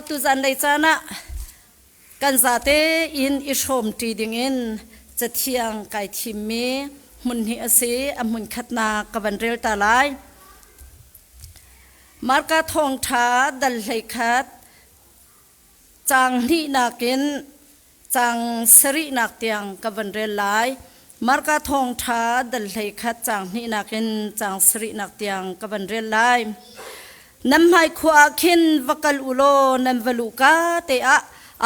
tu zan lei chana kan zate in ishom ti ding in chathiang kai thimmi mun hi ase amun khatna kaban rel ta lai marka thong tha dal hlei khat chang ni nakin chang sari nak tiang kaban rel lai marka thong tha dal hlei khat chang ni nakin chang sari nak tiang kaban rel lai nam hai khwa khin vakal ulo nam valuka te a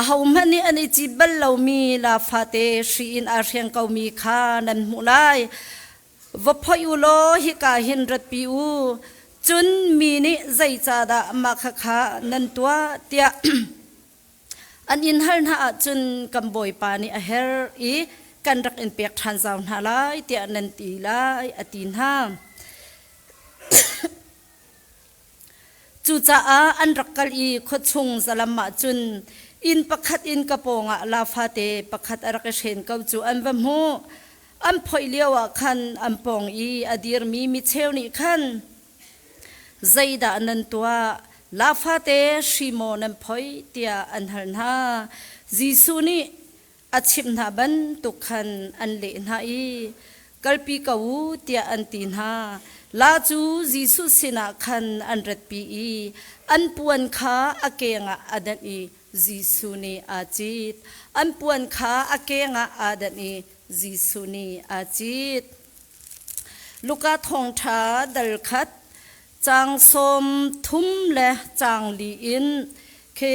haumani ani chi ballo mi la fate shi in a riang kau mi kha nan mulai va phoi ulo hi ka hin rat pi u chun mi ni zai cha da ma kha kha nan tua tia an in har na chun kam boi pa ni a her i kan rak in pek than zaw na lai tia nan ti lai atin ha chu cha a an rakal i khochung zalama chun in pakhat in kaponga la fate pakhat arak shen kau chu an va mu am phoi lewa khan am pong i adir mi mi cheu ni khan zaida nan tua la fate shimo nan phoi tia an har na jisu ni achim na ban tu khan an le na i kalpi kau tia an tin ha la chu jisu sina khan an rat pi i an puan kha akenga adan i jisu ni achit an puan kha akenga adan i jisu ni achit luka thong tha dal khat chang som thum le chang li in khe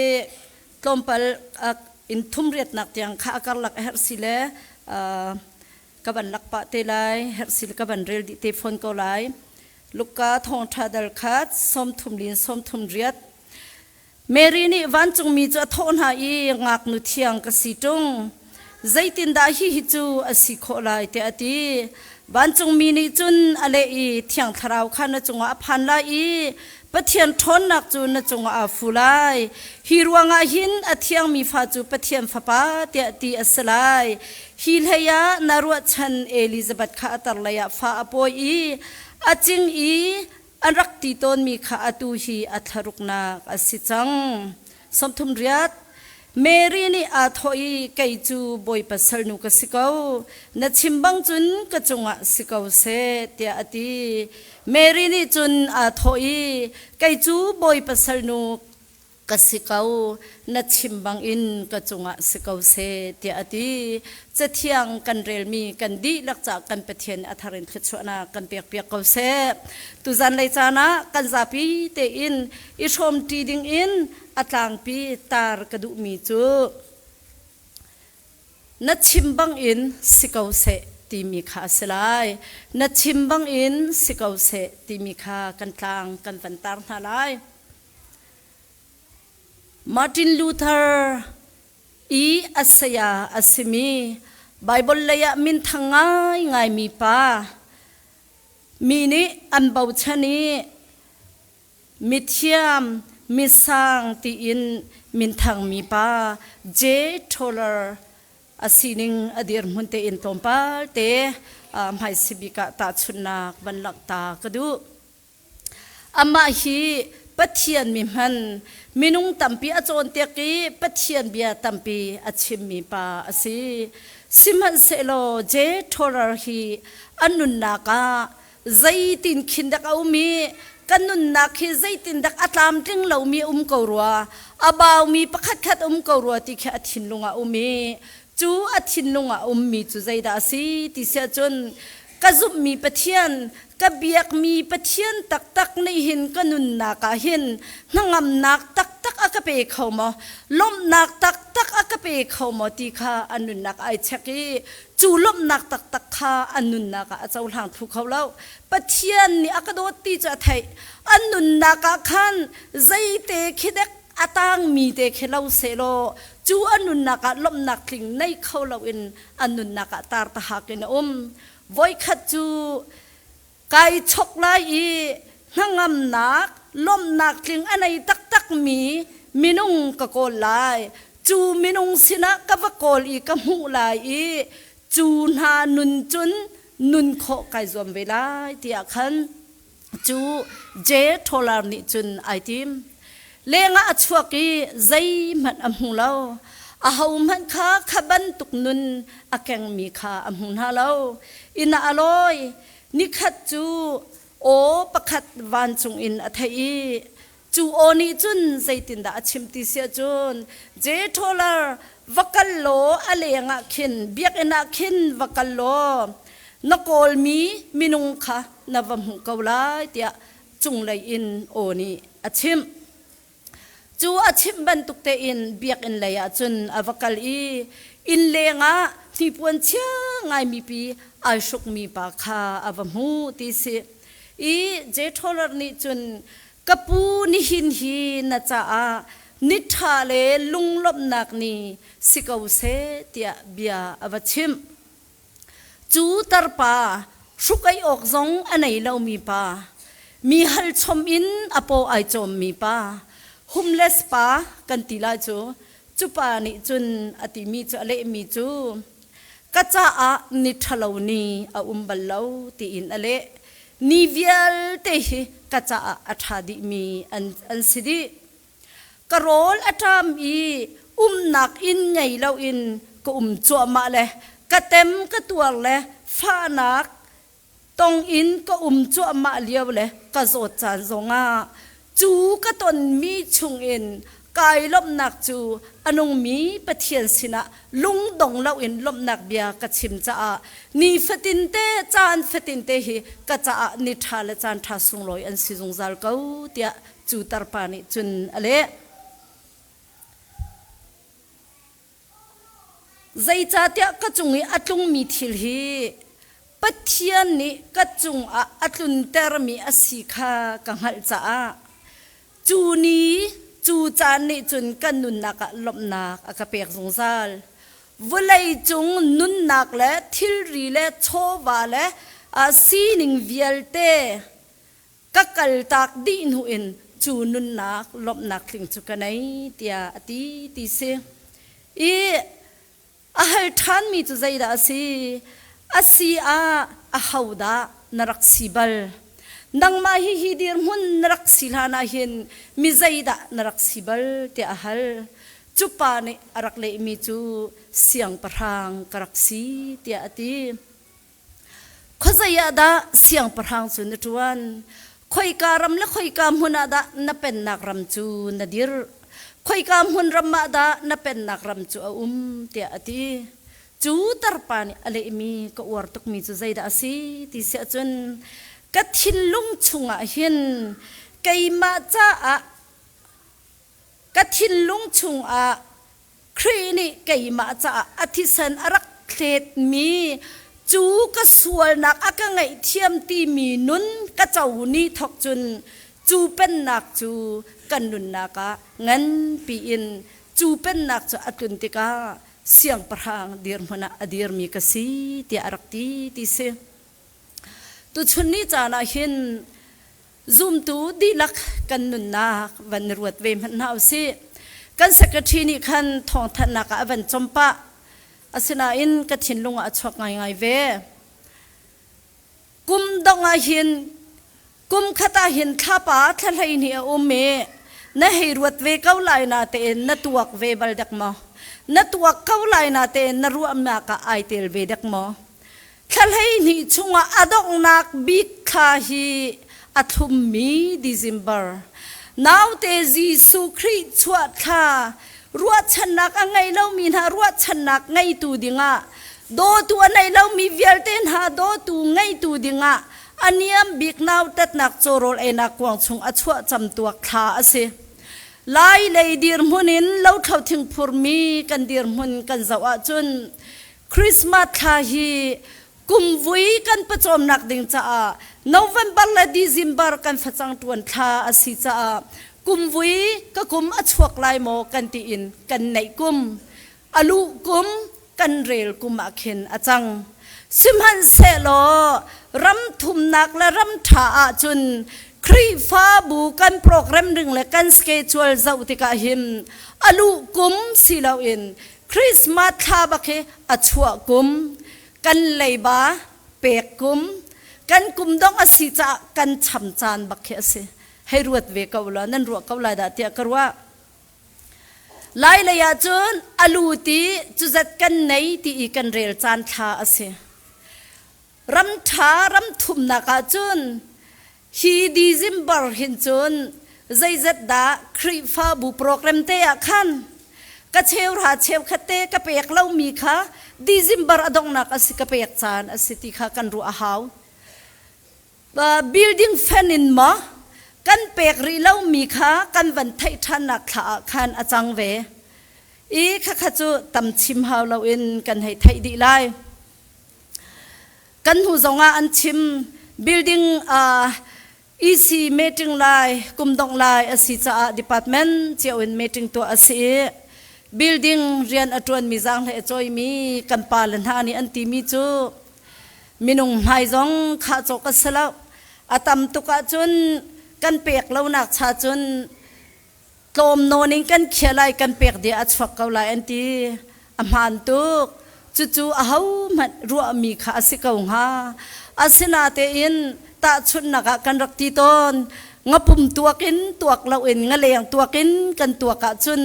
tompal in thum riat nak tiang kha akar lak her sile kaban lak pa te lai her sil kaban rel di te phone ko lai luka thong tha dal khat som thum lin som thum riat mary ni van chung mi cha thon ha i ngak nu thiang ka si tung zaitin da hi hi chu asi kho lai te ati van chung mi ni chun ale i thiang tharau khan na chunga phan la i pathian thon nak chu na chunga a fulai hi ruanga hin a thiang mi fa chu pathian fa pa te ati asalai hi leya narwa chan elizabeth kha atar laya fa apoi i aching i anrak ti ton mi kha atu hi atharuk na asichang somthum riat mary ni a thoi kai chu boi pasal nu ka sikau na chimbang chun ka chunga sikau se tia ati mary ni chun a thoi kai chu boi pasal nu ka sikau na chimbang in ka chunga sikau se tia ati chathiang kan rel mi kan di lakcha kan pathian atharin khchona kan pek pek kau se tu zan lei chana kan zapi te in I shom ti ding in atlang pi tar kadu mi chu na chimbang in sikau se ti mi kha selai na chimbang in sikau se ti mi kha kan tlang kan vantar na lai Martin Luther I asaya asimi Bible laya min thangai ngai mi pa mini an bau chani mithiam misang ti in min thang mi pa J Toller asining adir munte in tompal te mai sibika ta chunna banlak ta kadu ama hi pathian mi man minung tampi achon te ki pathian bia tampi achim mi pa asi siman selo je thorar hi anun naka zaitin khindak aumi kanun nakhi zaitin dak atlam ting lomi korwa abaw mi pakhat khat korwa ti kha athin lunga umi chu athin lunga ummi chu zaida asi ti sia chon kazup mi pathian kabiak mi pathian tak tak nei hin kanun naka hin nangam nak tak tak akape khawmo lom nak tak tak akape khawmo ti kha anun nak ai chaki chu lom nak tak tak kha anun naka achau hlang thu khawlo pathian ni akadot ti cha thai anun naka khan zaite khidek atang mi te khelo selo chu anun naka lom nak thing nei khawlo in anun naka tar ta hakin voi khat chu kai chok lai I nangam nak lom nak thing anai tak tak mi minung ka kol lai chu minung sina ka va kol I ka mu lai I chu na nun chun nun kho kai zom ve lai ti akhan chu je tholar ni chun ai tim เลงะชัวกีใจมันอมุเลาอาหามันข้าขบันตุกนุนอาแกงมีข้าอมุนฮาเลาอินาอลอยนิขัดจูโอประคัดวันจงอินอัทยจูโอนิจุนใจตินดาชิมติเสียจุนเจโทลาวักลโลอเลงะขินเบียกเอนักขินวักลโลนกอลมีมินุงค่ะนวมหุกาวลายเตียจุงเลยอินโอนีอาชิมจูอาชิมบันตุกเตอินเบียกอินเลยจุนอวักลอีอินเลงะที่ปวนเชียงไงมีปีอาชุกมีปากค่ะอวมหูติเสอีเจโทลานิจุนกปูนิหินฮีนาจานิทาเลลุงลบนักนีสิกาวเสเตียเบียอวชิมจูตรปาชุกไอออกซงอันไหนเรามีปามีฮัลชมอินอโปไอจอมมีปาฮุมเลสปากันติลาจูจูปานิจุนอติมีจูเลมีจูกัจจานิทาลาวนีอุมบัลลาวตีอินอเลนิเวียลเตหิกัจจาอัฐาดิมีอันสิดิกรอลอัตามอีนักอินไงเราอินก็จัวมาเลยกะเต็มกะตัวเลยฟ้านักตองอินก็จัวมาเลียวเลยกะโจดจานจงจูกะตนมีชุงอินกายลบหนักจูอนุมีปะเทียนสินะลุงดงเราอินลบหนักเบียกะชิมจ้านี่ฟตินเตจานฟตินเตฮีกะจ้านิทาเลจานทาสุงลอยอันสิจงซาลเกาเตียจูตรปานิจุนอเลใจจ่าเตียกจุงอัตลุงมีทิลฮีปัทยานิกจุงอัตลุนเตอร์มีอสิกากังหัลจ้าจูนีจูจานนิจุนกันนุนนักลบนักกะเปียกสงสารวลัยจุงนุนนักและทิลรีและโชวาและซีนิงเวียลเตกักลตักดินหุอินจูนุนนักลบนักถึงจุกันไหนเตียตีเสอีอาหารทานมีจุใจดาสิอาศีอาหาวดานรักสิบัลนังมาฮิดีร์มุนนรักสิลานาหินมิใจดานรักสิบัลเตอาหารจุปานิรักเลมีจูเสียงประหางกรักสีเตอตีข้าใจดาเสียงประหางสุนทรวันคอยการำและคอยการมุนาดานับเป็นนักรำจูนดิรคอยกามหุนรำมาดานับเป็นนักรำจูเตียอตีจูตรปานิอะไรมีก็อวดตุกมีจูใจดาสิที่เสียจนกัดหินลุงชุงหินไก่มาจ้ากัดหินลุงชุงครีนี่ไก่มาจ้าอธิสันรักเคลดมีจูก็สวยนักก็ไงเทียมตีมีนุนก็เจ้านี่ทกจุนจูเป็นนักจูกันนุนนักงั้นปีอินจูเป็นนักจูอัตุนติกาเสียงประหางเดียร์มันอดียร์มีกษีเตียรักตีเสตุชุนนี้จานาหินซุ่มตูดีลักกันนุนนักวันรวดเวมันหนาวสิกันสักทีนี้คันทองธนักวันจมปะอาศินาอินกถินลุงอชกง่ายเวกุมดงหินกุมขตาหินข้าป่าทะเลนี่เมนะให้รวดเวเก้าลายนาเตนนตัวเวบลดักมอนตัวเก้าลายนาเตนนรัวมากไอเตลเวดักมอทะเลนี่ชงอดงนักบิกขาฮีอัตุมมีดิซิมเบอร์นาวเตจีสุคริชวดค่ะรัวชนักไงเรามีนะรัวชนักไงตูดิงะโดตัวในเรามีเวลเตนหาโดตูไงตูดิงะอันนี้บิกนาวตัดนักโจรเอนักกวางชงอชวจำตัวขาเสไล่เลยดีร์มุนินเราเข้าถึงพูมีกันดีร์มุนกันสวะจนคริสต์มาสค่ะฮีกุมวุยกันประจอมนักดิ่งจ้าโนเวมเบอร์และดิซิมเบอร์กันฟังตวนค่ะอาศิจ้ากุมวุยก็กุมอชวกลายโมกันตีอินกันในกุมอลูกุมกันเรลกุมอาเคนอาจังสิมหันเสลอรำทุมนักและรำถาจุนครีฟ้าบูกันโปรแกรมดึงและกันสเกจวลเจ้าติกาหิมอลูกุมสิลาวินคริสต์มาสคาบักเฮอชวกุมกันเลยบาเปกกุมกันกุมดองอสิจะกันฉ่ำจานบักเฮเส ให้รวดเวกเอาละนั่นรัวเกาลายดาเตียกรัวลายเลยาจนอลูตีจุจัดกันในที่อีกันเรลจานท่าอาเซรำท่ารำทุ่มนักจนฮีดีซิมบาร์หินจนใจจัดดาครีฟ้าบุโปรแกรมเตะขันกะเชวราเชวคเตกะเปียกเล่ามีค่ะดีซิมบาร์อดงนักสิกะเปียกจานสิติค่ะกันรัวหาวbuilding fan in ma kan pek ri lo mi kha kan van thai than na kha khan achang ve i kha kha chu tam chim haw lo in kan hai thai di lai kan hu zonga an chim building EC meeting lai kum dong lai asi cha department cheu in meeting to asi building rian atron mi jang le choi mi kan palan ha ni an ti mi chu minung hai zong kha chok asala atam tuka chun kan pek lo nak cha chun tlom noning kan khelai kan pek de achfak kaula anti amhan tuk chu chu a hau mat ru mi kha asikau ha asina te in ta chun naka kan rakti ton ngapum tuakin tuak lo in ngaleng tuakin kan tuaka chun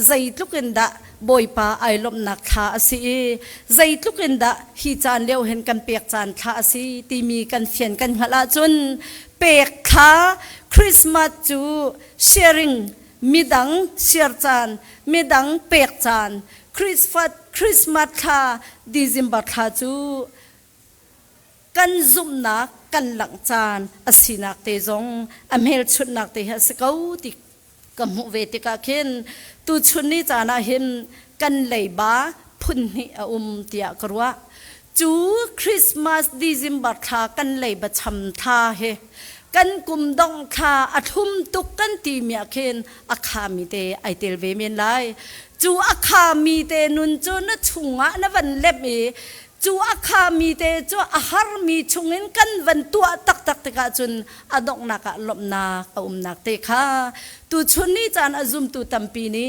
zai tlukin da boi pa ai lom nak kha asi zai tlukin da hi chan leo hen kan pek chan kha asi ti mi kan fian kan hala chun pek kha Christmas chu sharing midang share chan midang pek chan Christmas kha December kha chu kan zum nak kan lang chan asinak te zong amhel chut nak te ha sakau ti kamu ve te ka khen tu chunni chana him kan leiba phunni tia karwa chu Christmas December kha kan leiba cham tha he kan kum dong kha athum tuk kan ti mia khen akha mi te ai tel ve men lai chu akha mi te nun chu na chunga na van lep e chu akha mi te chu ahar mi chungin kan van tua tak tak te ka chun adok na ka lom na nak te kha tu chunni chan azum tu tampi ni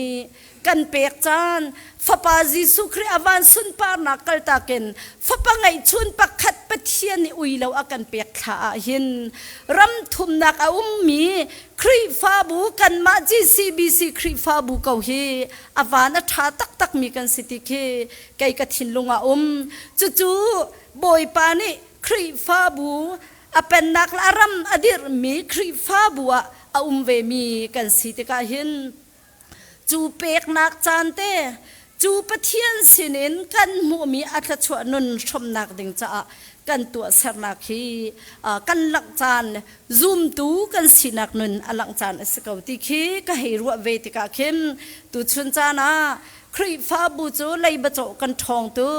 kan pek chan fapa jisu khri avan sun par na kal taken fapa ngai chun pakhat pathian ni uilo akan pek kha hin ram thum nak mi khri fa bu kan ma GCBC khri fa bu ko hi avana tha tak tak mi kan siti ke kai ka thin lunga chu chu boy pa ni khri fa bu apen nak la ram adir mi khri fa bu a ve mi kan siti ka hin chu pek nak chan te chu pathian sinin kan mu mi atha chwa nun thom nak ding cha kan tu sarnak hi kan lak chan zoom tu kan sinak nun alang chan asakauti khi ka heiru ve ti ka khem tu chun chana khri fa bu chu lei ba cho kan thong tu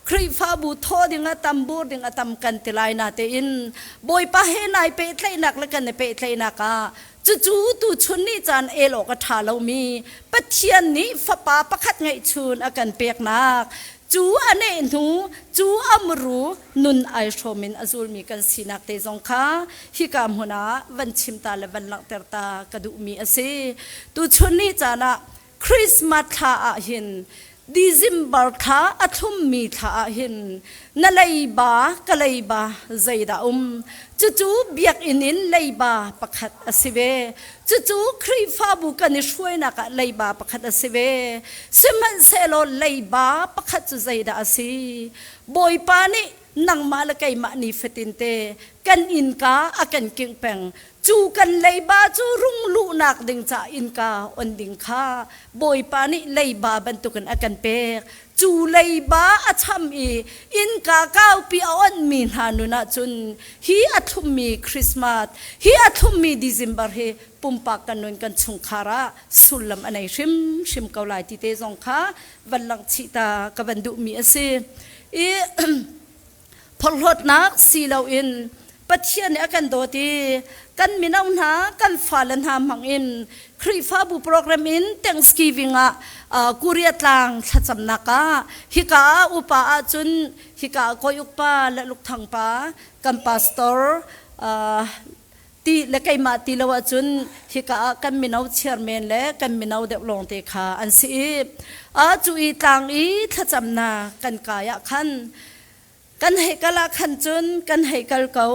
khri fa bu tho dinga tambur dinga tam kan tilai na te in boy pa he nai pe tlai nak la kan pe tlai naka chu tu chunni chan elo ka tha lo mi pathian ni fa pa pakhat ngai chun akan pek nak chu ane nu chu amru nun ai shomin azul mi kan sinak te zong kha hi kam huna van chim ta le van lak ter ta kadu mi ase tu chunni chana Christmas tha a hin December tha athum mi tha a hin nalaiba kalaiba zaida chu biak inin leiba pakhat asive chu khri fa bu kan shoi na ka leiba pakhat asive siman selo leiba pakhat chu zaida asi boy pa ni nang malakai ma ni fetinte kan in ka akan king peng chu kan leiba chu rung lu nak ding cha in ka on ding kha boy pa ni leiba bantukan akan pek chu leiba acham i in ka kaw pi on mi hanuna chun hi athum mi Christmas hi athum mi December he pumpa kanun kan chungkhara sulam anai shim kaulai ti te zong kha wallang chita ka bandu mi ase e pholhot nak silau in pathian akan doti kan minaw na kan falan ha mangin khri fa bu program in Thanksgiving Korea tlang thacham naka hika upa chun hika koyuk pa la luk thang pa kan pastor ti le kai ma ti lawa chun hika kan minaw chairman le kan minaw de long te kha an si chu I tlang I thacham na kan kaya khan kan hekala khan chun kan hekal kau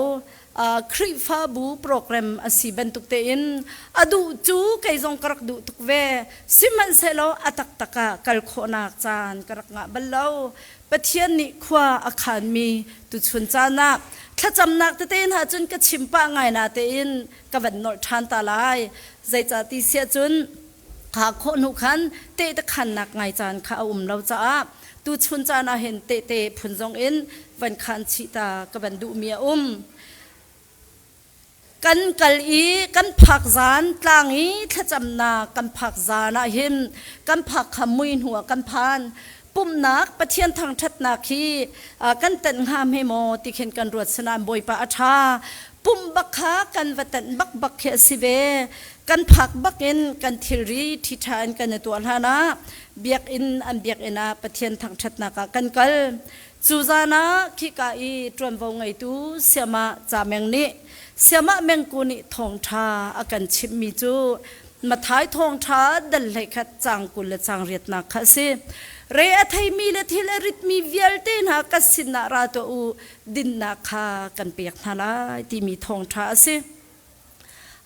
คริฟ้าบูโปรแกรมอสีบันตุกเตอินอดูจูไกจงกรักดูตุกเวสิมันเซโลอตักตะกะกัลโคนักจานกรักงะบัลเลาปะเทียนนิขวาอาคารมีตุชุนจานักถ้าจำนักเตอินหาจุนกะชิมปะไงนาเตอินกะวันนอทันตาลายใจจาติเสียจุนขาคนหุคันเตะตะขันนักไงจานข้าเราจ้าตุชุนจานาเห็นเตะพุนจงอินวันคันชิตากะวันดูเมียกันกัลอีกันผักจานกลางอีถ้าจำนากันผักจานะหิมกันผักขมุยหัวกันพานปุ่มนักประเทียนทางทัดนาคีกันเต็นห้ามให้โมติเข็นกันรวดสนามบอยปะอาชาปุ่มบักขากันวัตันบักเขสิเวกันผักบักอินกันทิรีทิทานกันในตัวหานะเบียกอินอันเบียกอินะประเทียนทางทัดนากกันกัลจูจานะขี้กาอีตรวมวงไอตูเสียมาจาเมงนี้เสียมาเมงกุนิทองทาอากันชิมมิจูมาท้ายทองทาดัลเลยขัดจางกุลจางเรียดนักขสิเรียไทยมีละทิลริตมีเวียลเตนหากัสินาราตัวอูดินนาคากันเปียกนาลาที่มีทองทาสิ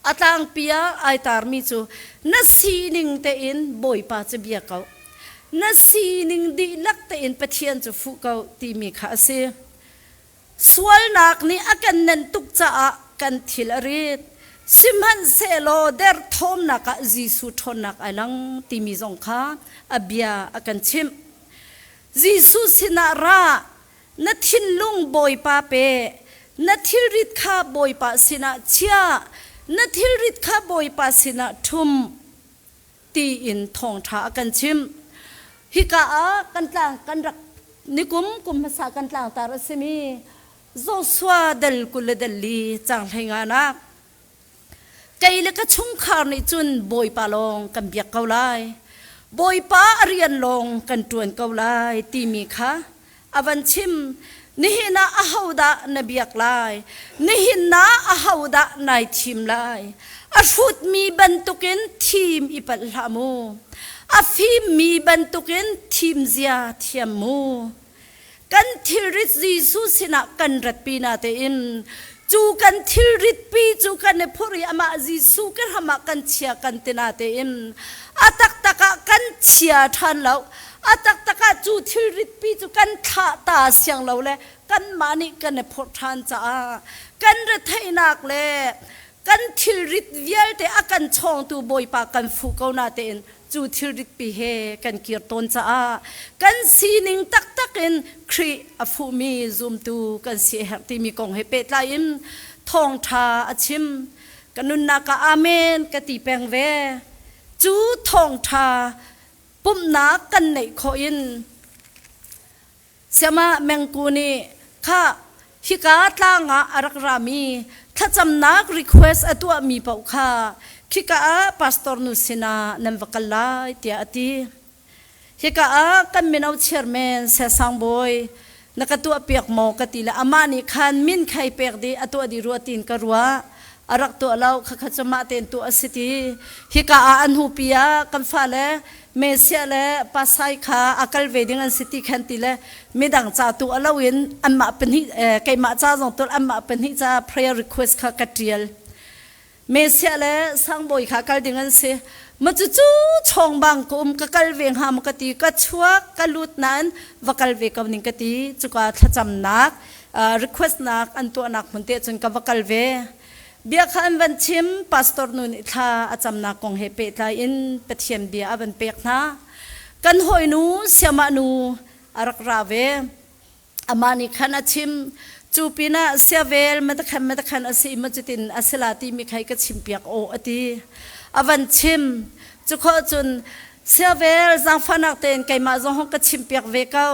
อาตางเปียไอตาร์มิจูนัสีนิงเตอินบอยปาจะเบียเขานัสีนิงดีลักเตอินปะเทียนจะฟุกเขาที่มีขาสิสวลนักนี้อากันนันตุกจ้ากันทิลริตสิมันเซโลเดอร์ทอมนักจีสุทนนักไอลังที่มีจงค้าอเบียอากันชิมจีสุสินารานัททินลุงบอยปาเปนัททิริตข้าบอยปาสินาเชียนัททิริตข้าบอยปาสินาทุมตีอินทองท้ากันชิมฮิกากันตางกันรักนิกุมภาษากันตางตารสมีโซสวาดัลกุลดัลลีจางให้งานักไกลก็ชุ่มขาวในจุนบอยปาลงกันเบียกเกาไลบอยปาเรียนลงกันตวนเกาไลตีมีค่ะอวันชิมนี่หินาอาหาวดะนเบียกไลนี่หินาอาหาวดะนายทีมไลอาฟุดมีบรรทุกินทีมอิปัลลามูอาฟิมมีบรรทุกินทีมเซียเทียมมูกันทิริตจีสุสินะกันรัดปีนาเตอินจูกันทิริตปีจูกันเนพุริอามาจีสุกันหามากันเชียกันเตนาเตอินอาตักตะกะกันเชียทันแล้วอาตักตะกะจูทิริตปีจูกันท่าตาเสียงเราเลยกันมานิกันเนพุทันจ้ากันรัดไทยนักเลยกันทิริตเวียลเตอากันชองตูบอยปากันฟูเกานาเตอินจูทิริตปีเฮกันเกียรตนจ้ากันซีนิงตักอินครีอฟูมีซุมตูกันเสียหักที่มีกองให้เป็ดลายิมทองทาอชิมกันนุนนากาอาเมนกติแปงเวจูทองทาปุ่มนักกันในโคอินเสียมาแมงกูนีข้าฮิกาตางาอารักรามีถ้าจำนักรีเควสอตัวมีเป่าข้าคิกาพาสตอร์นุสินานันวกัลไลเตียตีฮิกากันมินเอาเชอร์แมนเสสังบอยนักตัวเปียกหมอกติละอามานิคันมินไข่เปียกดีอตัวดีรัวตินกรัวอารักตัวเราข้าขจมาเต็นตัวสิติฮิกาอันหูปียกันฟ้าเลเมเซียเลปัสไซข้าอากาลเวดิงันสิติขันติเลไม่ดังจ่าตัวเราเห็นอันมาเป็นที่ไก่มาจ่าจงตัวอันมาเป็นที่จ่า prayer request ข้ากัดเดียลเมเซียเลสังบอยข้ากัลดิงันสิมันจะจู่ชงบางกุมกัลเวงหามกติกัชัวกัลุดนั้นวกัลเวกับนิงกติจุกาทัจำนักrequest นักอันตัวนักมันเตจนกับวกัลเวเบียขันวันชิมพาสตอร์นุนท่าอาจำนักกงเฮเปตาอินเปเทียมเบียวันเปียกนะกันหอยนูเสียมานูอารักราเวอามานิขันอาชิมจูปีน่าเสียเวลไม่ตะขันอาศิมาจุตินอาศิลาตีมีใครก็ชิมเปียกโออดีอวันชิมจุขจนเสียเวลจังฟันักเต็นไก่มาจงห้องก็ชิมเปียกเวก้า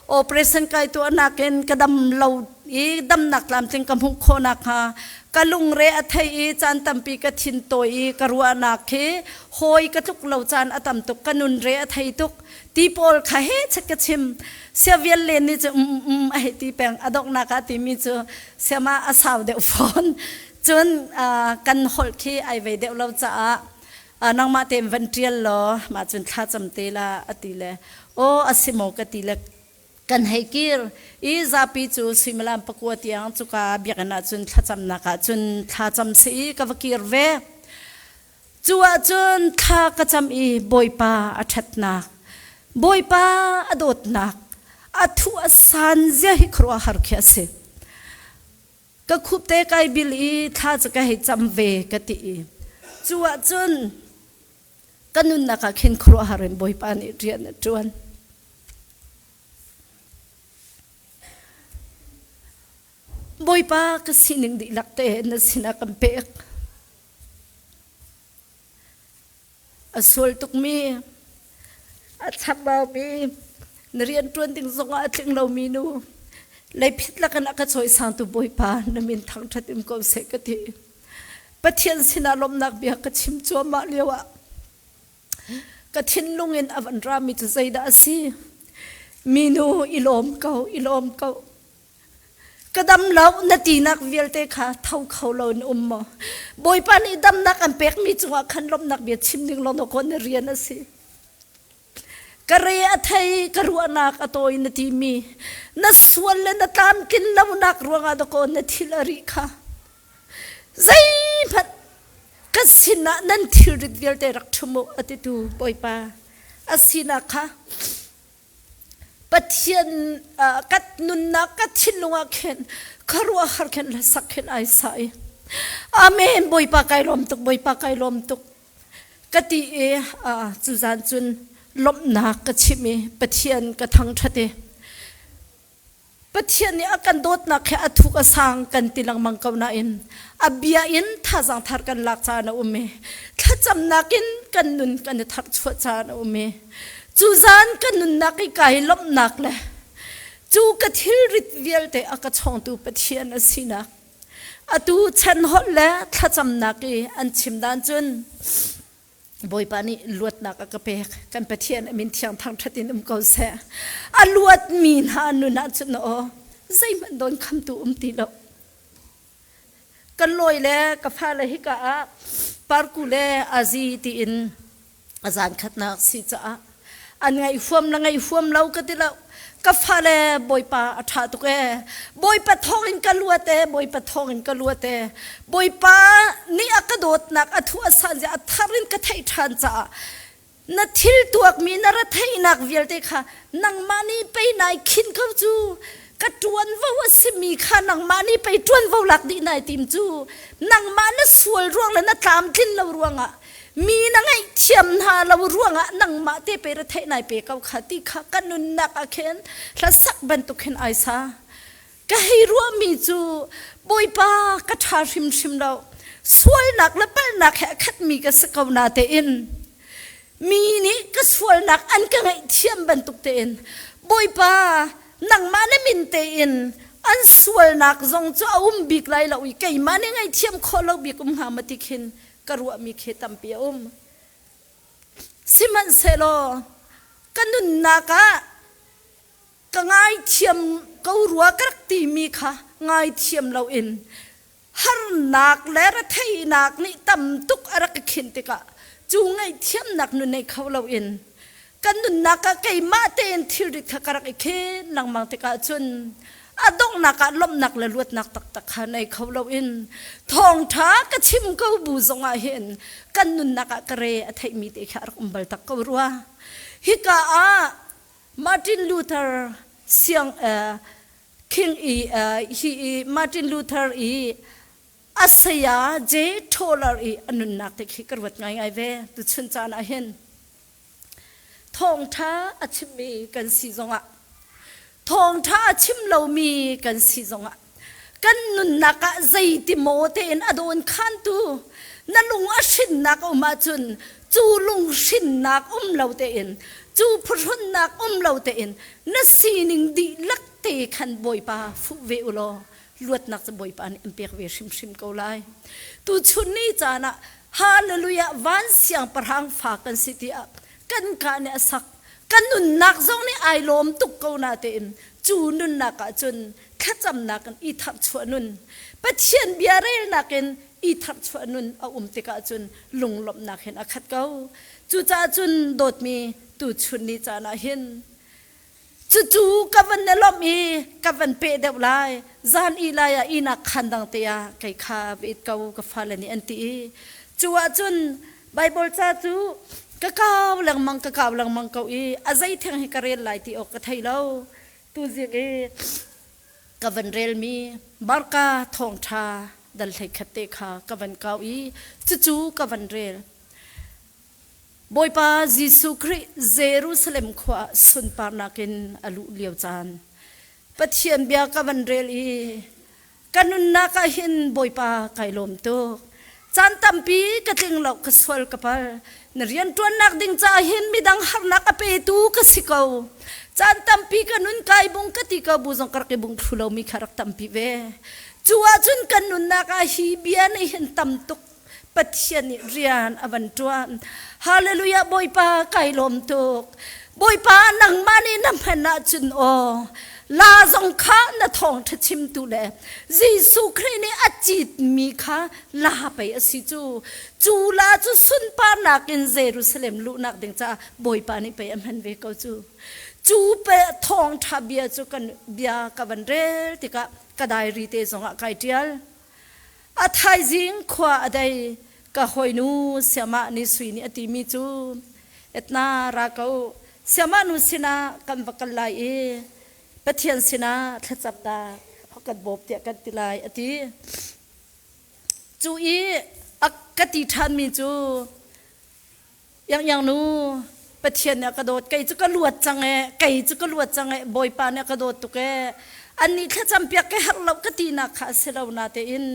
โอเปอเรชั่นไก่ตัวนักเอ็นกระดำเราอีดำหนักลำจึงกำหุโคนักฮะกะลุงเรอไทยจันตัมปีกะทินโตอีกรัวนักเฮหอยกะทุกเราจันอตัมตุกกะนุนเรอไทยตุกตีโพลขะเฮชักกะชิมเสียเวลเลนนี่จะไอตีแปงอดอกนักอติมีจะเสียมาอาสาวเดวฟอนจนกันหอลคีไอเวเดวเราจะน้องมาเต็มวันเรียนหรอมาจนท่าจำเตละอติเลโออสิโมกติเล กันให้กีร์อีซาปีจูสิมลามประกวดยังจุกาเบียกันนะจุนท้าจำนักจุนท้าจำสีกับกีร์เวจัวจุนท้ากระจำอีบอยป้าอัดนักบอยป้าอดดนักอัทุอสันเจฮิครัวฮาร์เคียสิก็คุบเตกายบิลีท้าจะก็ให้จำเวกติจัวจุนกันนุนนักขินครัวฮาร์เรนบอยป้านี่เรียนจวนบอยป้าก็สินึงดีลักเตนสินักเป็กอสวลตุกมีอัศบามีนเรียนจวนติงสงอาติงเรามีนูเลยพิจละกันก็ช่วยสร้างตัวบอยป้านมินทางทัดอิมก็เสกติปะเทียนสินาลมนักเบียกชิมจัวมาเลียวะกทินลุงอินอวันรามิจุใจดาซีมีนูอิลอมเกากระดำเรานาทีนักเวลเตค่ะเท่าเขาเราในมบอยปานีดำนักอันเป็กมีจังหวะขันลมนักเบียดชิมนึงลงตะคนเรียนนะสิกระเรียไทยกระรัวนักอโตยนาทีมีนัสวลและนัตามกินเรานักรัวงาตะคนนาทีละริค่ะใจพัดกสินะนั่นที่ริดเวลเตรักชโมอติตูบอยปาอสินะค่ะปะเทียนกัดนุนนักกัดชินลงอาเคนครัวฮาร์เคนละสักเคนไอไซอาเมนบอยปากไกลมตุกบอยปากไกลมตุกกติจุจานจุนลมนักกัดชิมีปะเทียนกัดทั้งทัดเดปะเทียนนี่อากันโดดนักแค่อทุกอสังกันติลังมังกาวนาอินอเบียอินท่าสังทาร์กันลักจานะอุเมถ้าจำนักินกันนุนกันทักชวจานะอุเมจูจานกันนุนนักไกลลมนักเลยจูกะทิริดเวลเตอากาชงตูปะเทียนสินะอตูฉันหดแล้วถ้าจำนักอันชิมดานจุนบอยปานี่ลวดนักกะเปกกันปะเทียนมินเทียงทางทัดินก็เสอลวดมีนานุนัจุนโอใจมันโดนคำตูตีแล้วกันลอยแล้วกับพาเลยฮิกะปาร์กุเลอาซีตีอินอาจารย์ขัดนักสิจ้าอันไงฟวมละไงฟวมเราก็ติเราก็ฟาเลบอยปาอัฐาตุกบอยปะทองอินกลัวเตบอยปะทองอินกลัวเตบอยปานี่อักโดดนักอัทุสันจะอัทารินก็ไทยทันจ้านาทิลตัวมีนารไทยนักเวลเตค่ะนังมานี่ไปไหนขินเขาจูกระจวนว่าสิมีค่ะนังมานี่ไปจวนว่าหลักดีนายติมจูนังมานี่สวยร่วงแล้วนะตามกินเราร่วงอ่ะมีนังไอเทียมหาเราร่วงอ่ะนังมาเตไประเทนายไปเขาขัดที่ข้ากันนุนนักอาเคนและสักบันตุกเห็นไอซาก็ให้ร่วมมีจูบอยปากระทาชิมเราสวยนักและเป็นนักแค่ขัดมีก็สกาวนาเตอินมีนี่ก็สวยนักอันก็ไอเทียมบันตุกเตอินบอยปานังมาเนี่ยมินเตอินอันสวยนักจงจะอุ้มบิกไลเราอีกไก่มาเนี่ยไอเทียมคอเราบิกหามาติขินกรัวมีเคตัมเปียสิมันเซโลกันนุนนักะก็ง่ายเทียมกรัวกรักตีมีค่ะง่ายเทียมเราอินฮันนักและระเทยนักนี่ตั้มตุกอรักขินติกะจูง่ายเทียมนักนุนในเขาเราอินกันนุนนักะไก่มาเตนทิริกะกรักเคนนังมังติกะจุนอดงนักลมนักและลวดนักตักในเขาเราอินทองท้ากระชิมเขาบูซงอาเห็นกันนุนนักกระเรอไทยมีเตชารักบัลตักเขารัวฮิกามาร์ตินลูเทอร์เสียงคิงฮีมาร์ตินลูเทอร์อาเซียเจโทลาร์อนุนักเตคิกระวัดไงเวตุชนจานาเห็นทองท้าอาชิมีกันสีซงอะทองท้าชิมเรามีกันสิจงะกันนุนนักใจติโมเตนอโดนขันตูนั่นลุงอชินนักอุมาจุนจูลุงชินนักเราเตนจูพรุนนักเราเตนนัสซีนิงดีลักเตขันบอยปาฟุเวอุโลลวดนักจะบอยปานอิมเปียกเวชิมเกาไลตูชุนนี้จานะฮาเลลูยาวันเสียงประหังฝากกันสิทธิอับกันการเนี่ยสักกันนุนนักจงนี่ไอลมตุกเกานาเตมจูนุนนักจนขจำนักกันอีทับชวนุนปะเชียนเบียเรนักกันอีทับชวนุนเอาติกาจนลงลมนักเห็นอคัดเกาจูจ่าจนโดดมีตูชุนนี้จานาเห็นจ จู่ๆกับวันเนลมีกับวันเปเดวไลจานอีลายอินักขันดังเตียไก่ข้าวิดเกากับฟาเลนี่อันตีจัวจุนไบเบิลจ้าจูกะกาวหลังมังกะกาวหลังมังเกาอีอาศัยเทียงให้กระเรียนไหลที่ออกกระไทยเล่าตูเจียกับวันเรลมีบาร์กาทองชาดัลไทขัดเตคากับวันเกาอีจู่ๆกับวันเรลบอยปายิสุคริเยรูซาเล็มขวาสุนปานักินอลุเลียวจานปัจเจียนเบียกับวันเรลีกันนุนนักหินบอยปาไกลลมโตจานตัมปีกระติงเหลากสวลกับปาเนรียนตัวนักดิ่งจ่าหินมีดังหารนักอเปตูกสิกาวจานตัมปีกันนุนไกบุงกติกาบุษงกระเกบุงทุลามีขรักตัมปีเวจัวจุนกันนุนนักหิเบียนหินตัมตุกปัจเจียนเรียนอวันตัวฮาเลลูยาบอยปาไกลลมตุกบอยปานังมานีน้ำพันนาจุนโอลาจงข้าณทองทัชิมตุเลยิสุครินี่อจิตมีข้าลาไปอสิจูลาจูสุนปานักอินเยรูซาเล็มลุนักเดงจ้าบอยปานี่ไปอมันเวกจูเปทองทับเบียจูกันเบียกับวันเรติกะกระไดรีเตจงอะไกเดียลอาไทยจิงขวาได้กะหอยนูเสียมานิสุยนี่อติมีจูเอ็ดนาราเกาเสียมานุสินากันบักกันไลปะเทียนสินะทัจับตาเขากัดบบเตียกันติลายอติจูอีอักกติทันมีจูอย่างนู้ปะเทียนเนี่ยกระโดดไก่จุกกระลวดจังไก่จุกกระลวดจังบอยปานเนี่ยกระโดดตุกอันนี้ถ้าจำเปียกแค่หักเรากตินักขาเสลานาเตอิน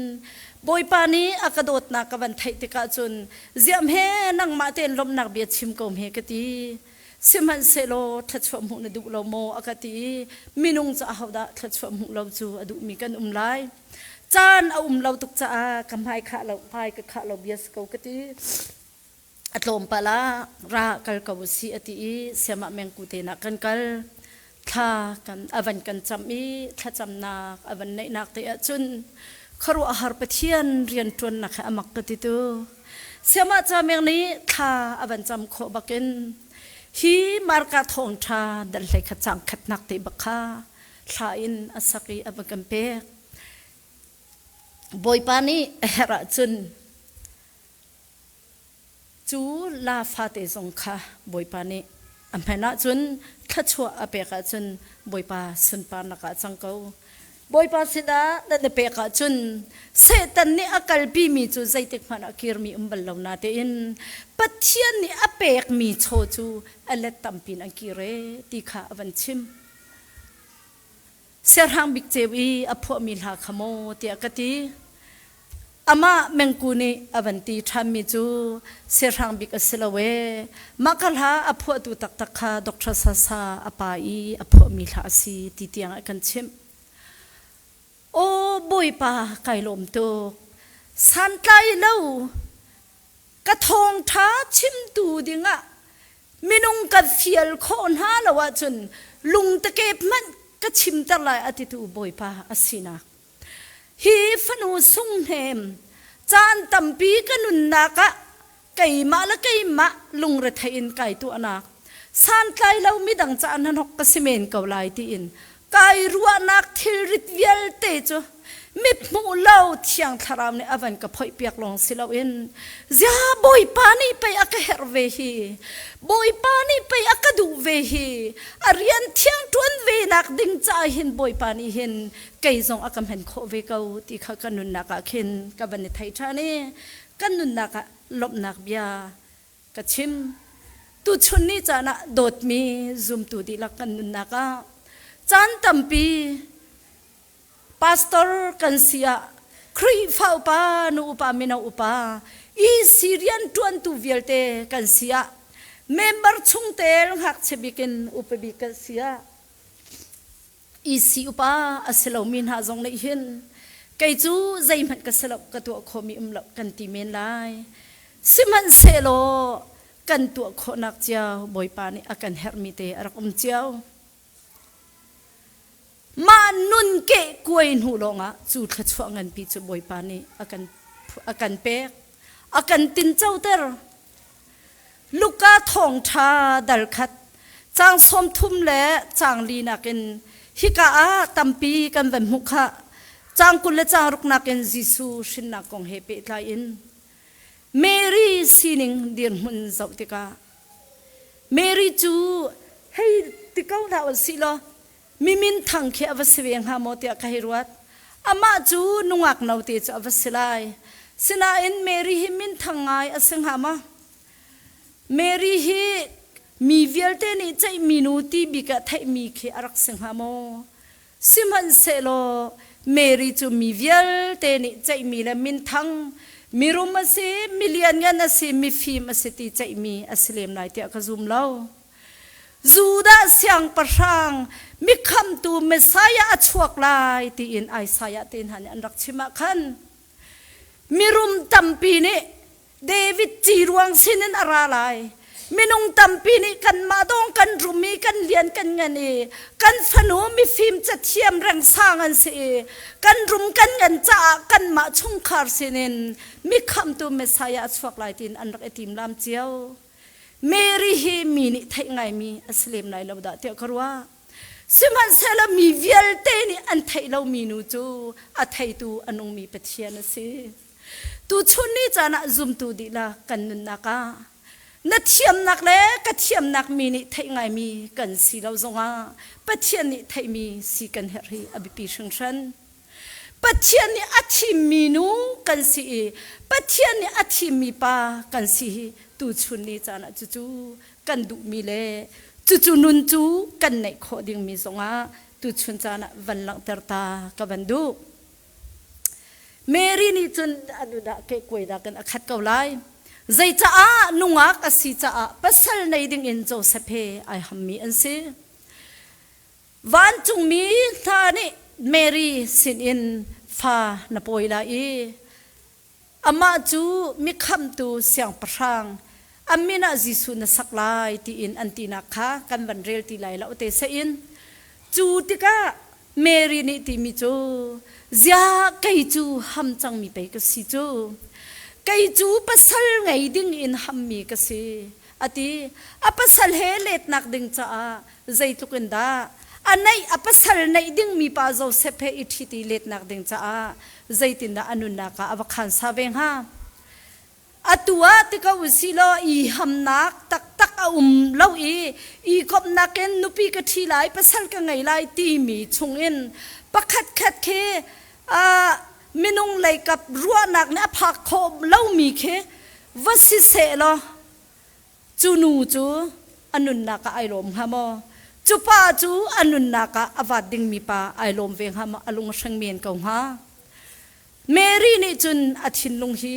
บอยปานี้อักกระโดดนักกันไทยติกาจุนเจียมเฮนังมาเตนลมนักเบียดชิมกมเฮกติสิมันเซโลทัดชวมุนดูเราโมอากาติมินุงจะเอาดาทัดชวมุเราจูอดูมีกันไลจานเอาเราตุกจ้ากำไพขาเราพายกับขาเราเบียสเกากติอัตลมปลารากัลกาวสีอติเสียมาเมงกุเตนักกันกัลท่ากันอวันกันจำอีท่าจำนักอวันในนักเตะจุนคารุอาหารปะเทียนเรียนจวนนักอมักกติตูเสียมาจำเมงนี้ท่าอวันจำโคบักินฮีมารกาทองชาดัลเลยขจังขัดนักเตบักข้าชาอินอสักีอบังกัมเปกบอยปานีเฮระจุนจูลาฟาเตจงข้าบอยปานีอัมพนาจุนขัดชัวอเปกจุนบอยปาสุนปานักจังเกาบอยปาสิดาดันเปกจุนเซตันนี่อากาลปีมีจูใจเทกมันอคิรมีบัลลาวนาเตอินปัจเจียนนี่อเปกมีโชจูอเลตัมปินอังกิเรติขาอวันชิมเสรหังบิกเจวีอพวมิลาขโมเตียกติอามาเมงกูนีอวันตีทามิจูเสรหังบิกอสลาเวมักลาอพวตุตักตักขาดอกทรซาซาอปายอพวมิลาสีติเตียงกันชิมโอ้บอยปาไก่ลมโตสันไกเล่ากระทงท้าชิมตูดิงะมินุงกัดเฟียลคนหาละว่าจนลุงตะเก็บมันก็ชิมตะลายอติตูบอยปาอสินาฮีฟนูสุงเฮมจานตัมปีกันนุนนักะไก่มาละไก่มาลุงระทอินไก่ตัวนักสันไกเล่ามิดังจานนันหกกสิเมนเกาลายตีอินไก่รัวนักทิริตเวลเตจูมิดมูเล่าเทียงทารามในอวันกับพ่อยเปียกลงสิลาวินยาบอยปานีไปอักเฮรเวฮีบอยปานีไปอักดูเวฮีอารียนเทียงทวนเวนักดิ่งใจเห็นบอยปานีเห็นไก่ทรงอักเห็นโคเวกาตีข้ากันนุนนักเห็นกับวันในไทยชานีกันนุนนักลบนักเบียกชิมตุชนนี่จานะโดดมีซุมตุดีลักกันนุนนักจานตัมปีพาสตอร์กันเสียครีฟ้าอุปานูอุปามินาอุปาอีซีเรียนทวนตูเวลเตกันเสียเมมเบอร์ชุงเตลหักเชบิกินอุปบิกันเสียอีซีอุปาอัสลามินหาจงในหินไกจูใจมันกัสลบกตัวโคมีลับกันตีเมนไลสิมันเซโลกันตัวโคนักเจ้าบอยปานีอากันเฮอร์มิเตอรักเจ้ามานุนเกะกวยหูลงอ่ะจูดขชวงันปีจูบอยปานีอากันเป๊กอากันตินเจ้าเตอร์ลูกาทองชาดัลขัด จางสมทุมและจางลีนักินฮิกาอาตัมปีกันวันมุขะจางกุลและจางรุกนักินจิสูชินนักกงเฮเปตลายินเมรีซีนิงเดียนมุนเจ้าติกาเมรีจูให้ติกาดาวสิโลมิมินทังเขอวสเวียงหาโมเตียกะฮิรวัดอามาจูนุงักนาวเตจอวสลายสินาอินเมรีฮิมินทังไงอสังหามาเมรีฮิมีเวลเตนี่ใจมินูตีบิกะไทมีเขอรักสังหาโมสิมันเซโลเมรีจูมีเวลเตนี่ใจมีและมินทังมีรุมาสิมิเลียนกันนะสิมีฟิมาสิตีใจมีอัสเลมนายเตียกะซุมเล่าจูดาเสียงประชังมิคำตูเมสายาชวกลายตีอินไอสายาตีนหันอันรักชิมาคันมิรุมตัมปีนี้เดวิดจีรวงสินินอาราลายมินุงตัมปีนี้กันมาดงกันรุมีกันเลียนกันเงินเอกันฟนูมีฟิล์มจะเทียมแรงสร้างกันสิกันรุมกันเงินจ้ากันมาชุ่งคาร์สินินมิคำตูเมสายาชวกลายตีนอันรักติมลามเจียวเมรีฮีมีนิไทยไงมีอัสเลมนายเราด่าเตียกรัวสิมันเซลมีเวลเตนี่อันไทยเรามีนูจูอัไทยตูอันงมีปะเทียนสิตูชุนนี่จานะซุมตูดีละกันนุนนักนัดเทียมนักเล่กัดเทียมนักมีนิไทยไงมีกันสีเราจงปะเทียนนิไทยมีสีกันเฮรีอบิปีชงชันปะเทียนนิอัติมีนูกันสีปะเทียนนิอัติมีปากันสีตูชุนนี่จานะจูกันดูมีเล่จูนุนจูกันในข้อดิ่งมีสงตูชุนจานะวันหลังเตอร์ตากับวันดูเมรีนี่จนอนุดาเกกวยดากันขัดเกาไลใจจ้านุงักอสีจ้าปัสลในดิ่งอินโจเซเพไอฮัมมีอันซีวันจุงมีท่านี่เมรีสินอินฟ้านปอยลาอีอามาจูมิคำตูเสียงประชังอามินาจิสุนสักลายตีอินอันตีนักค่ะกันบันเรลตีไลละอุเตเซอินจูติกาเมรีนี่ตีมิจูเจ้าไกจูฮัมจังมีไปกสิจูไกจูปัสลไงดิ่งอินฮัมมีกสิอติอปัสลเฮเลตนักดิ่งจ้าใจตุกันดาอันไหนอปัสลในดิ่งมีปาโจเซเพอิทิติเลตนักดิ่งจ้าใจตินดาอนุนักอวคันซาเวงฮาอตัวติกาอุสิโลอีฮัมนักตักเล่าอีกบนักเอ็นนุปีกะทีไลปัสลกันไงไลตีมีชงอินปักขัดเคมินุงเลยกับรัวนักเนี่ยพักโคมเล่ามีเควัสิเสลจูนูจูอนุนักไอลมฮามอจูป้าจูอนุนักอวัดดิงมีป้าไอลมเวงฮามอลุงช่างเมียนกงฮาเมรีนี่จุนอธินลุงฮี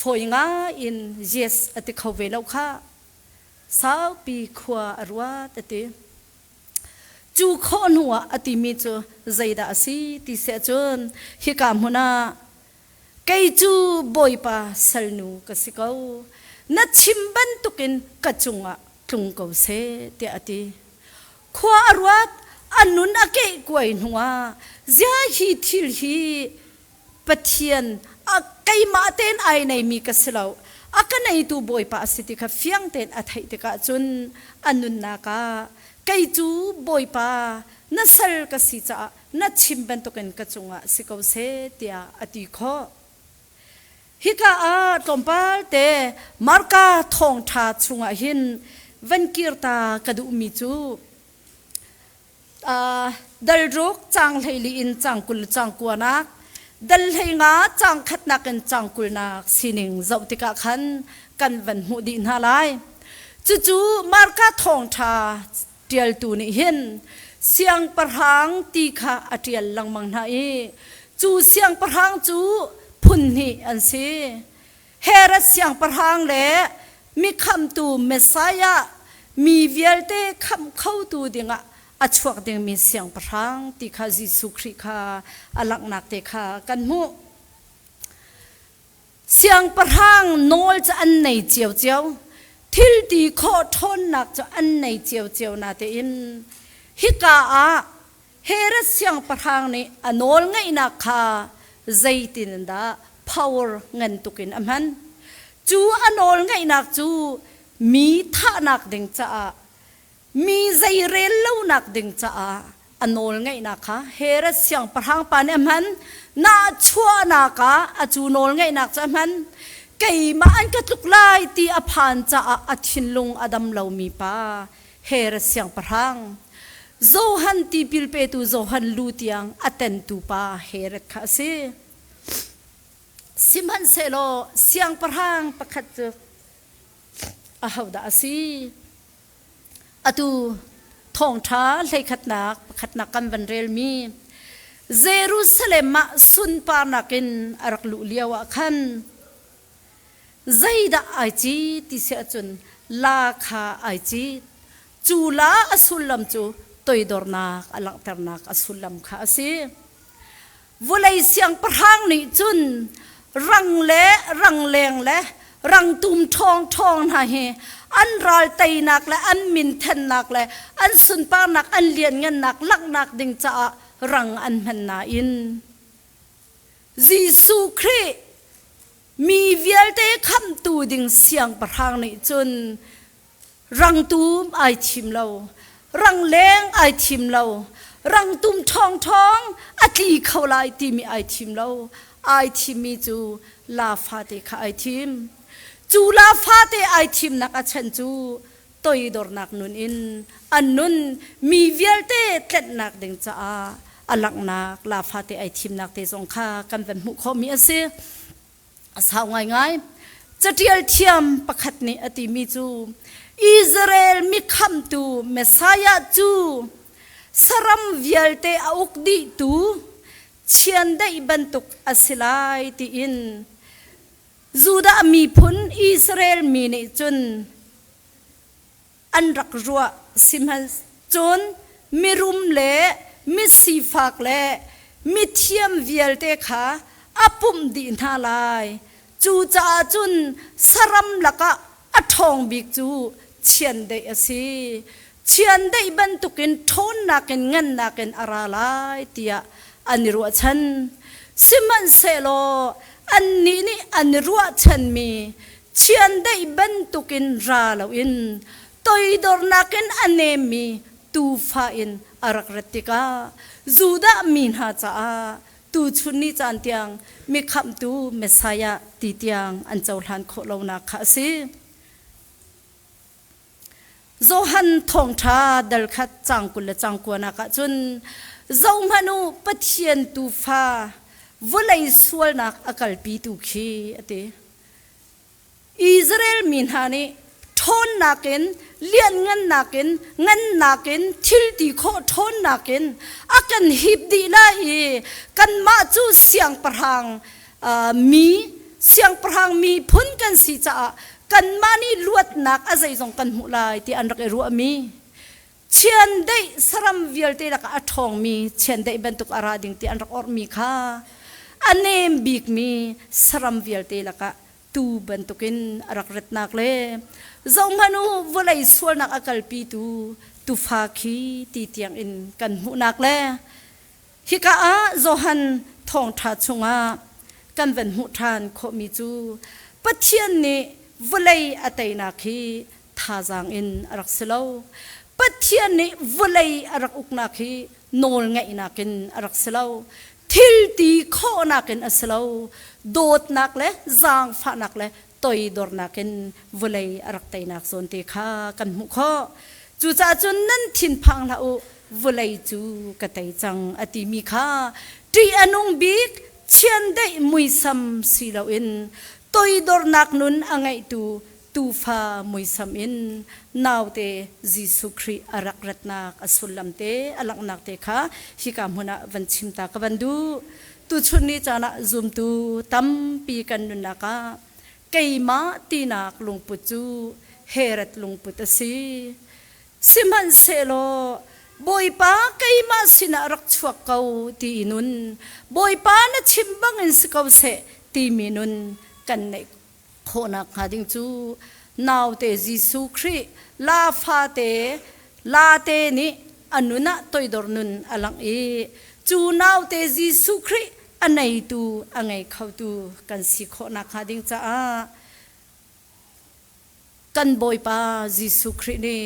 ฝอยงาอินเยสอติเขาเวลาค่ะสาวปีขวาอรัวตติจูขอนหัวอติมีจูใจดาสีติเสจนฮิกามหุนาไกจูบอยปาสัลนูกสิกาวนัดชิมบันตุกินกัจงะตุงเกาเสเตอติขวาอรัวอันนุนอเกะกวยหัวเจ้าฮีทิลฮีปะเทียนไกมาเต้นไอในมีกษลาวกันในตัวบอยปาสิติค่ะเฟียงเต้นอัฐิติกะจนอนุนนักไกจูบอยปานัสลกสิจ้านัดชิมบันตุกันกัจงะสิกาวเสตียอติขอฮิกาตอมปาเตมาร์กาทองทาจุงะหินวันกิรตากระดูมิจูดัลรุกจังไลลีอินจังกุลจังกัวนักดัลให้งาจังขัดนักกันจังกุลนักสินิงเจ้าติกะขันกันวันหูดินฮาไลจู่มาร์กาทองทาเดียลตูนี่เห็นเสียงประหังตีขาอเดียลลังมังนาจูเสียงประหังจูพุนนี่อันซีเฮรัสเสียงประหังเล่มีคำตูเมสายามีเวลเตคำเข้าตูดิงะอัชวกดิงมีเสียงประหังตีขาจิสุคริคาอลักนักเตขากันหูเสียงประหังโนลจะอันไหนเจียวเจียวทิลตีข้อทนนักจะอันไหนเจียวเจียวนาเตอินฮิกาเฮรัสเสียงประหังนี่อโนลไงนักค่ะใจตินดา power เงินตุกินอมันจูอโนลไงนักจูมีท่านักดึงจ้า มีใจเรลเล่านักดึงจ้าอันโนลไงนะคะเฮรัสเสียงประหังปานมันน่าชัวนักะอาจูโนลไงนักจ้ามันไก่มาอันกระตุกไล่ตีอภันจ้าอัชินลุงอดัมเหล่ามีป้าเฮรัสเสียงประหังโจฮันตีพิลเปตูโจฮันลูตียงอัตเนตูป้าเฮรัสข้าศึสิมันเซโลเสียงประหังประคัดอาหาวดาซีอตูทองท้าเลยขัดนักกันวันเรลมีเยรูซาเล็มมาสุนปานักินอารักลุเลียวขันใจดาไอจีติเสจุนลาคาไอจีจูลาอสุลัมจูตัวดอร์นักอลังเตอร์นักอสุลัมข้าสิวุเลยเสียงประหังนี่จุนรังเละรังเลงเละรังตุมทองนะเฮอันรอยไตนักและอันมินเทนนักและอันสุนปานักอันเลียนเงินนักลักนักดึงจะรังอันมันนาอินยิสุครีมีเวียลเตคำตูดึงเสียงประหังนี่จนรังตุมไอทิมเรารังเลงไอทิมเรารังตุมทองอัตลีเขาไลตีมีไอทิมเราไอทิมมีจูลาฟาเตคาไอทิมจูลาฟาเตไอทิมนักอัชันจูตัวดอร์นักนุนอินอันนุนมีเวียลเตเต็ดนักดึงจ้าอลักนักลาฟาเตไอทิมนักเตสงค่ากันเป็นมุขมีอาศัยสาวง่ายจะเทียลเทียมประคัดนี้อติมีจูอิสราเอลมีคำตูเมสายาจูสรัมเวียลเตออุกดีตูเชียนได้บรรทุกอาศิลายตีอินจูดามีพุนอิสราเอลมีนิจุนอันรักรัวสิมฮันจุนมีรุมเล่มีสีฟักเล่มีเทียมเวียลเตขาอปุ่มดีน่าลายจูจ่าจุนสรัมลักะอัทองบิกจูเชียนได้อสิเชียนได้บรรทุกินทนนักเงินนักอาราลายเตียอันนี้รัวฉันสิมันเซโลอันนี้นี่อันรัวฉันมีเชียนได้บรรทุกินราลาวินตัวดอร์นักอันเนมีตูฟ้าอินอารักรติกาจูดามีนาจ้าตูชุนนี่จันเตียงมีคำตูเมสายาตีเตียงอันเจ้าหลานโคลานักข้าสิโจฮันทองชาดัลขัดจังกุลจังกวนักจุนเจ้ามนุปะเทียนตูฟ้าวลัยสวลนักอากาลปีตุขีอติอิสราเอลมินฮานีทนนักเลียนเงินนักเงินนักทิลตีโคทนนักอากันฮิบดีไลกันมาจูเสียงประหังมีเสียงประหังมีพ้นกันสิจ้ากันมานี่ลวดนักอาศัยส่งกันหุลายที่อันรักรัวมีเชียนได้สรัมเวียลเตลักอัทองมีเชียนได้บรรทุกอาราดิงที่อันรักอร์มีค่ะอันเนมบิกมีสรัมเวียลเตลักตูบรรทุกินอารักเรตนักเล่เจ้ามานูวลัยสวลนักอากาลปีตูฟาคีตีเตียงอินกันหุนักเล่ฮิกาโจฮันทองทัดชงากันเป็นหุทานโคมิจูปะเทียนนี้วลัยอัตยนักฮีท่าจางอินอารักเสลาวปัจเจียนนี้วลัยอารักอุกนักฮีโนลไงนักินอารักเสลาวทิลตีโคนักินอัสลาวโดดนักเล่จางฟ้านักเล่ตัวดอร์นักินวลัยอารักไตนักโซนตีข้ากันมุขจูจ่าจุนนั้นทินพังละอุวลัยจูกะไตจังอติมีข้าตีอนุงบิกเชียนได้มุยซัมสีลาวินตัวดอร์นักนุนอังไงตูฟ้ามุยซัมอินนาวเตยิสุครีอารักรัตนักอสุลัมเตอลักนักเตค่ะฮิกามหุนะวันชิมตากบันดูตูชุนนี้จานะซุมตูตัมปีกันนุนักะเกยมาตีนักลุงปุจูเฮรัตลุงปุตสีสิมันเซโลบอยป้าเกยมาสินารักชวกเขาตีนุนบอยป้านะชิมบังอินสกาวเสตีมีนุนกันในโคนักหาดิงจูนาวเตจิสุครีลาฟาเตลาเตนี่อนุนะตัวดอร์นุนอลังเอจูนาวเตจิสุครีอันไหนตูอันไงเขาตูกันสิโคนักหาดิงจ้ากันบอยป้าจิสุครีนี่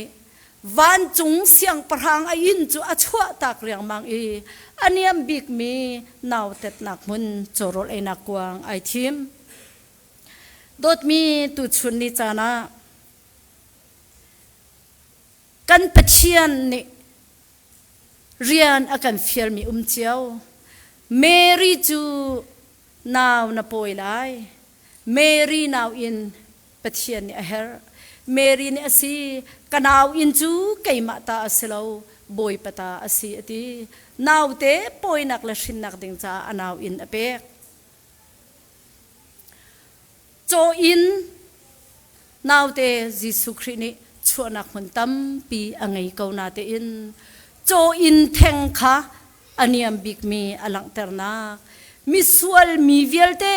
van chung siang parang ain chu achua tak riang mang I aniam big mi naw tet nak mun chorol ai nakwang ai thim dot mi tu chun ni chana kan pachian ni rian akan fiel mi chiao Mary chu naw na poi lai Mary naw in pachian ni a her Mary ni asi kanaw in chu keima ta aselo boy pata asi ati naw te poi nak la shin nak ding cha anaw in apek cho in naw te Jesu Christ ni chuanak mun tam pi angai ko na te in cho in theng kha aniam big mi alang terna mi sual mi velte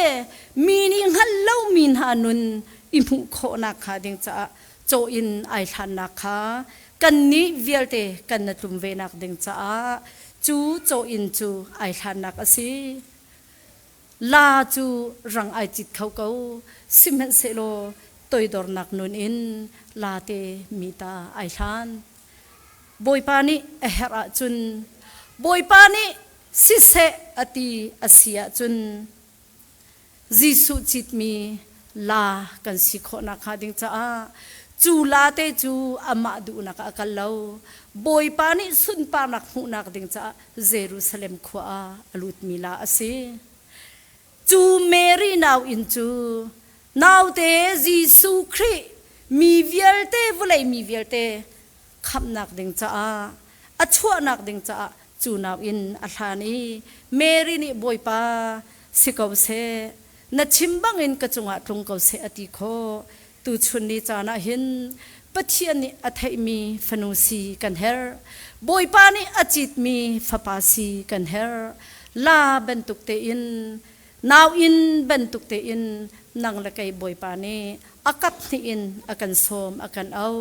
mi ni hallo min hanun imu kho na kha ding cha cho in ai than na kha kan ni velte kan na tum ve nak ding cha chu cho in chu ai than nak asi la chu rang ai chit khau ko simen se lo toy dor nak nun in la te mi ta ai than boy pani ehra chun boy pani si se ati asia chun Jesu chit mi la kan si kho na kha ding cha chu la te chu ama du na ka kallo boy pani sun pa nak hu nak ding cha Jerusalem khwa alut mi la ase chu Mary now in chu now te Jesu Christ mi velte vulai mi velte kham nak ding cha achua nak ding cha chu now in athani Mary ni boy pa sikau se na chimbang in ka chunga tung ko se ati kho tu chun ni chana hin pathian ni athai mi fanusi kan her boy pa ni achit mi fapasi kan her la bentuk te in now in bentuk te in nang la kai boy pa ni akap ni in akan som akan au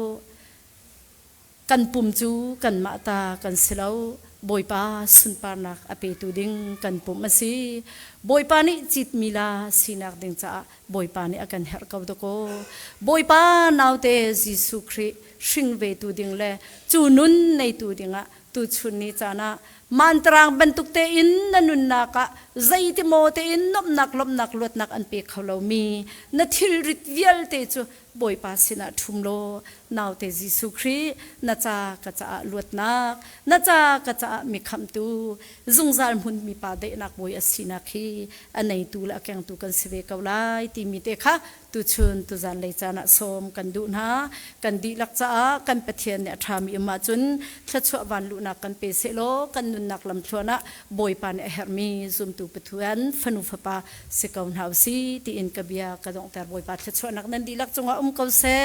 kan pum chu kan mata kan silau boy pa sun pa nak ape tu ding kan pum asi boy pa ni chit mila sinak ding cha boy pa ni akan her kau to ko boy pa now te Jesu Christ sing ve tu ding le chu nun nei tu dinga tu chun ni chana mantrang bentuk te in nanun naka zaiti mo te in nop nak lop nak lot nak an pe khalo mi na thil rit vial te chu boy pa sina thumlo naw te Jesu Christ na cha ka cha lot nak na cha ka cha mi kham tu zungzal mun mi pa de nak boy asina khi anei tu la kyang tu kan sive kaulai ti mi te kha tu chun tu zan le chana som kan du na kan di lak cha kan pathian ne thami ma chun thachwa wan lu na kan pe se lo kan nun nak lam thona boy pa ne hermi zum tu pathuan fanu fapa se kaun hausi ti in kabia ka dong tar boy pa thachwa nak nan di lak chunga ko se